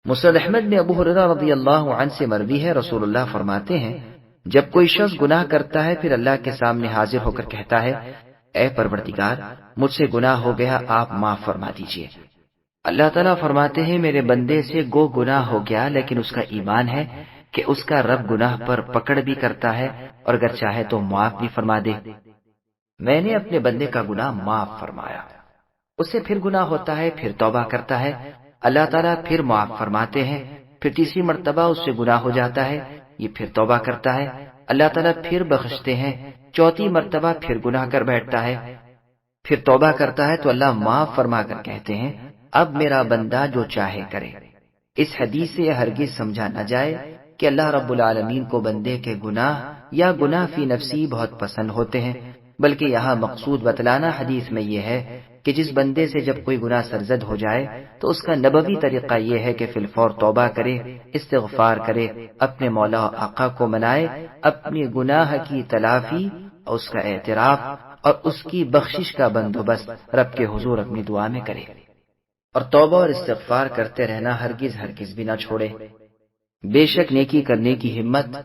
مسند احمد میں ابو ہریرہ رضی اللہ عنہ سے مروی ہے، رسول اللہ فرماتے ہیں جب کوئی شخص گناہ کرتا ہے پھر اللہ کے سامنے حاضر ہو کر کہتا ہے اے پروردگار مجھ سے گناہ ہو گیا، آپ معاف فرما دیجئے، اللہ تعالیٰ فرماتے ہیں میرے بندے سے گناہ ہو گیا لیکن اس کا ایمان ہے کہ اس کا رب گناہ پر پکڑ بھی کرتا ہے اور اگر چاہے تو معاف بھی فرما دے۔ میں نے اپنے بندے کا گناہ معاف فرمایا، اسے پھر گناہ ہوتا ہے پھر توبہ کرتا ہے، اللہ تعالیٰ پھر معاف فرماتے ہیں، پھر تیسری مرتبہ اس سے گناہ ہو جاتا ہے، یہ پھر توبہ کرتا ہے، اللہ تعالیٰ پھر بخشتے ہیں، چوتھی مرتبہ پھر گناہ کر بیٹھتا ہے، پھر توبہ کرتا ہے تو اللہ معاف فرما کر کہتے ہیں اب میرا بندہ جو چاہے کرے۔ اس حدیث سے یہ ہرگز سمجھا نہ جائے کہ اللہ رب العالمین کو بندے کے گناہ یا گناہ فی نفسی بہت پسند ہوتے ہیں، بلکہ یہاں مقصود بتلانا حدیث میں یہ ہے کہ جس بندے سے جب کوئی گناہ سرزد ہو جائے تو اس کا نبوی طریقہ یہ ہے کہ فی الفور توبہ کرے، استغفار کرے، اپنے مولا و آقا کو منائے، اپنے گناہ کی تلافی، اس کا اعتراف اور اس کی بخشش کا بندوبست رب کے حضور اپنی دعا میں کرے، اور توبہ اور استغفار کرتے رہنا ہرگز بھی نہ چھوڑے۔ بے شک نیکی کرنے کی ہمت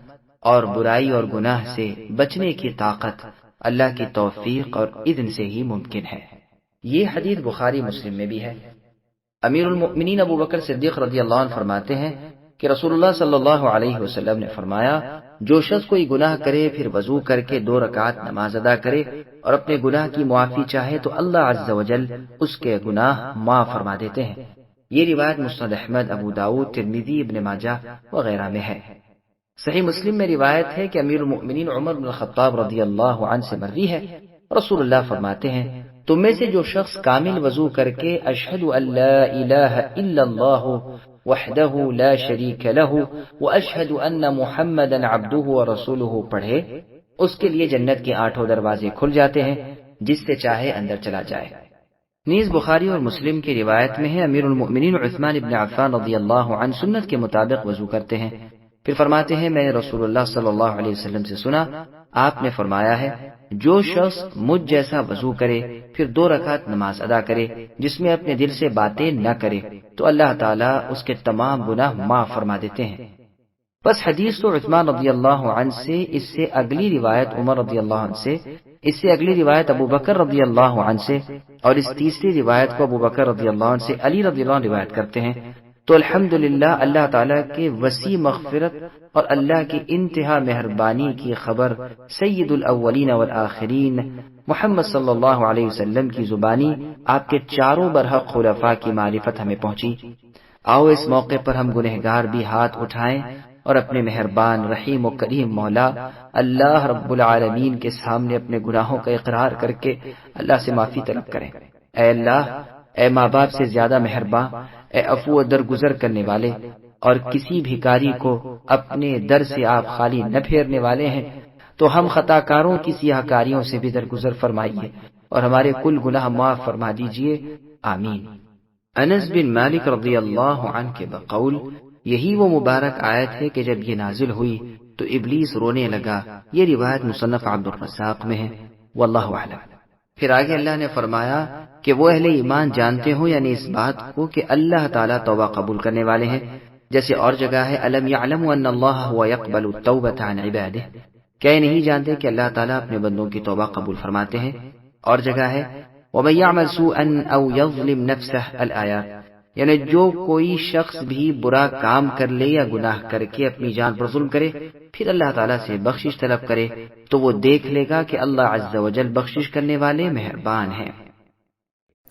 اور برائی اور گناہ سے بچنے کی طاقت اللہ کی توفیق اور اذن سے ہی ممکن ہے۔ یہ حدیث بخاری مسلم میں بھی ہے۔ امیر المؤمنین ابو بکر صدیق رضی اللہ عنہ فرماتے ہیں کہ رسول اللہ صلی اللہ علیہ وسلم نے فرمایا جو شخص کوئی گناہ کرے پھر وضو کر کے 2 رکعت نماز ادا کرے اور اپنے گناہ کی معافی چاہے تو اللہ عز و جل اس کے گناہ معاف فرما دیتے ہیں۔ یہ روایت مسند احمد، ابو داؤد، ترمذی، ابن ماجہ وغیرہ میں ہے۔ صحیح مسلم میں روایت ہے کہ امیر المؤمنین عمر بن الخطاب رضی اللہ عنہ سے مروی ہے، رسول اللہ فرماتے ہیں تم میں سے جو شخص کامل وضو کر کے اشہد ان لا الہ الا اللہ وحدہ لا شریک لہ واشہد ان محمدا عبدہ ورسولہ پڑھے، اس کے لیے جنت کے 8 دروازے کھل جاتے ہیں، جس سے چاہے اندر چلا جائے۔ نیز بخاری اور مسلم کی روایت میں ہے امیر المؤمنین عثمان بن عفان رضی اللہ عنہ سنت کے مطابق وضو کرتے ہیں، پھر فرماتے ہیں میں نے رسول اللہ صلی اللہ علیہ وسلم سے سنا، آپ نے فرمایا ہے جو شخص مجھ جیسا وضو کرے پھر 2 رکعت نماز ادا کرے جس میں اپنے دل سے باتیں نہ کرے تو اللہ تعالیٰ اس کے تمام گناہ معاف فرما دیتے ہیں۔ بس حدیث تو عثمان رضی اللہ عنہ سے، اس سے اگلی روایت عمر رضی اللہ عنہ سے، اس سے اگلی روایت ابو بکر رضی اللہ عنہ سے، اور اس تیسری روایت کو ابو بکر رضی اللہ عنہ سے علی رضی اللہ عنہ روایت کرتے ہیں۔ تو الحمدللہ اللہ تعالیٰ کے وسیع مغفرت اور اللہ کی انتہا مہربانی کی خبر سید الاولین والآخرین محمد صلی اللہ علیہ وسلم کی زبانی آپ کے 4 برحق خلفاء کی معرفت ہمیں پہنچی۔ آؤ اس موقع پر ہم گنہگار بھی ہاتھ اٹھائیں اور اپنے مہربان رحیم و کریم مولا اللہ رب العالمین کے سامنے اپنے گناہوں کا اقرار کر کے اللہ سے معافی طلب کریں۔ اے اللہ، اے ماں باپ سے زیادہ مہربان، اے عفو و درگزر کرنے والے، اور کسی بھکاری کو اپنے در سے آپ خالی نہ پھیرنے والے ہیں تو ہم خطا کاروں کی سیاہ کاریوں سے بھی درگزر فرمائیے اور ہمارے کل گناہ معاف فرما دیجئے، آمین۔ انس بن مالک رضی اللہ عنہ کے بقول یہی وہ مبارک آیت ہے کہ جب یہ نازل ہوئی تو ابلیس رونے لگا۔ یہ روایت مصنف عبد الرزاق میں ہے، واللہ اعلم۔ پھر آگے اللہ نے فرمایا کہ وہ اہل ایمان جانتے ہوں، یعنی اس بات کو کہ اللہ تعالیٰ توبہ قبول کرنے والے ہیں، جیسے اور جگہ ہے الم یعلموا ان اللہ هو يقبل التوبۃ عن عباده، کیا یہ نہیں جانتے کہ اللہ تعالیٰ اپنے بندوں کی توبہ قبول فرماتے ہیں؟ اور جگہ ہے ومن يعمل سوءا او يظلم نفسه الآیات، یعنی جو کوئی شخص بھی برا کام کر لے یا گناہ کر کے اپنی جان پر ظلم کرے پھر اللہ تعالیٰ سے بخشش طلب کرے تو وہ دیکھ لے گا کہ اللہ عز و جل بخشش کرنے والے مہربان ہیں۔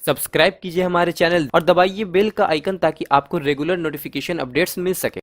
سبسکرائب کیجئے ہمارے چینل اور دبائیے بیل کا آئیکن تاکہ آپ کو ریگولر نوٹیفیکیشن اپڈیٹس مل سکے۔